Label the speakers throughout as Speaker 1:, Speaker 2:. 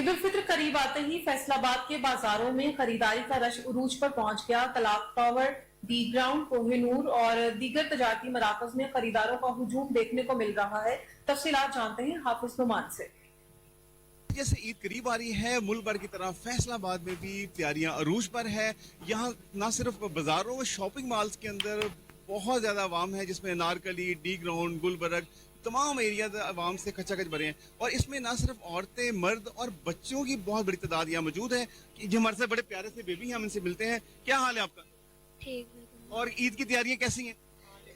Speaker 1: ईद उल फित्र करीब आते ही फैसलाबाद के बाजारों में खरीदारी का रश उरूज पर पहुंच गया। तलाब टावर, डी ग्राउंड, कोहिनूर और दीगर तजारती मराकज में खरीदारों का हुजूम देखने को मिल रहा है। तफसीलात जानते हैं हाफिज नुमान से।
Speaker 2: जैसे ईद करीब आ रही है, मुल्क भर की तरह फैसलाबाद में भी तैयारियां अरूज पर है। यहाँ न सिर्फ बाजारों, शॉपिंग मॉल्स के अंदर बहुत ज्यादा आवाम है, जिसमें नारकली, डी ग्राउंड, गुलबर्ग, तमाम एरिया आवाम से खचाखच भरे हैं। और इसमें न सिर्फ औरतें, मर्द और बच्चों की बहुत बड़ी तादाद यहाँ मौजूद है। जो हमारे से बड़े प्यारे से बेबी हैं, हम इनसे मिलते हैं। क्या हाल है आपका?
Speaker 3: ठीक।
Speaker 2: और ईद की तैयारियां कैसी हैं?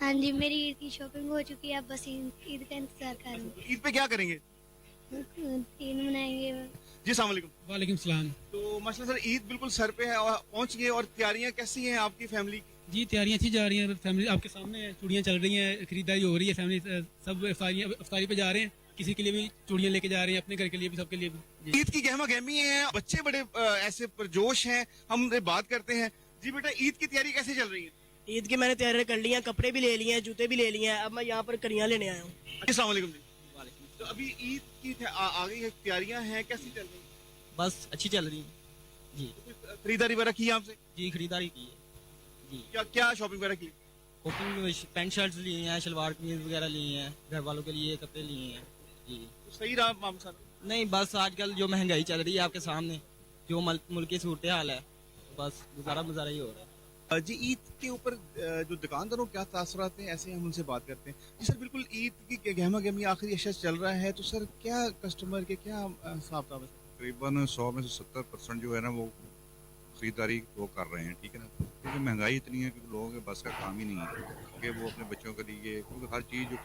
Speaker 3: हाँ जी, मेरी ईद की शॉपिंग हो चुकी है, अब बस ईद का इंतजार कर रहे हैं।
Speaker 2: ईद पे क्या करेंगे?
Speaker 3: ईद मनाएंगे।
Speaker 2: जी अस्सलाम वालेकुम।
Speaker 4: वालेकुम सलाम।
Speaker 2: तो माशाल्लाह सर, ईद बिल्कुल सर पे है और पहुंच गए। और तैयारियां कैसी हैं आपकी फैमिली की?
Speaker 4: जी तैयारियां अच्छी जा रही हैं, फैमिली आपके सामने है, चूड़ियां चल रही हैं, खरीदारी हो रही है, फैमिली सब अफ्तारी पे जा रहे हैं। किसी के लिए भी चूड़ियां लेके जा रहे हैं, अपने घर के लिए भी, सबके लिए भी।
Speaker 2: ईद की गहमा गहमी है, बच्चे बड़े ऐसे परजोश हैं। हम बात करते हैं। जी बेटा, ईद की तैयारी कैसे चल रही है?
Speaker 5: ईद की मैंने तैयारी कर ली है, कपड़े भी ले लिए हैं, जूते भी ले लिए हैं। अब मैं यहाँ पर कड़ियाँ लेने आया हूँ।
Speaker 2: अस्सलाम वालेकुम जी। तो अभी ईद की आ गई है, तैयारियां हैं, कैसी चल रही हैं?
Speaker 6: बस अच्छी चल रही है जी।
Speaker 2: तो कुछ खरीदारी वगैरह की है आपसे?
Speaker 6: जी खरीदारी की है जी।
Speaker 2: क्या क्या शॉपिंग वगैरह की?
Speaker 6: शॉपिंग पैंट शर्ट्स लिए हैं, शलवार कमीज वगैरह लिए हैं, घर वालों के लिए कपड़े लिए हैं जी।
Speaker 2: तो सही रहा माम साहब?
Speaker 6: नहीं, बस आजकल जो महंगाई चल रही है आपके सामने, जो मुल्क की सूरत हाल है, बस गुजारा ही हो रहा है।
Speaker 2: जी, ईद के ऊपर जो दुकानदारों क्या तासुरात हैं, ऐसे हम उनसे बात करते हैं। जी सर, बिल्कुल ईद की गहमा गहमी आखिरी अशा चल रहा है, तो सर क्या कस्टमर के क्या हिसाब था?
Speaker 7: तकरीबन 100 में से 70% जो है ना वो खरीदारी वो कर रहे हैं, ठीक है ना। क्योंकि महंगाई इतनी है कि लोगों के बस का काम ही नहीं है कि वो अपने बच्चों के लिए, क्योंकि हर चीज़ जो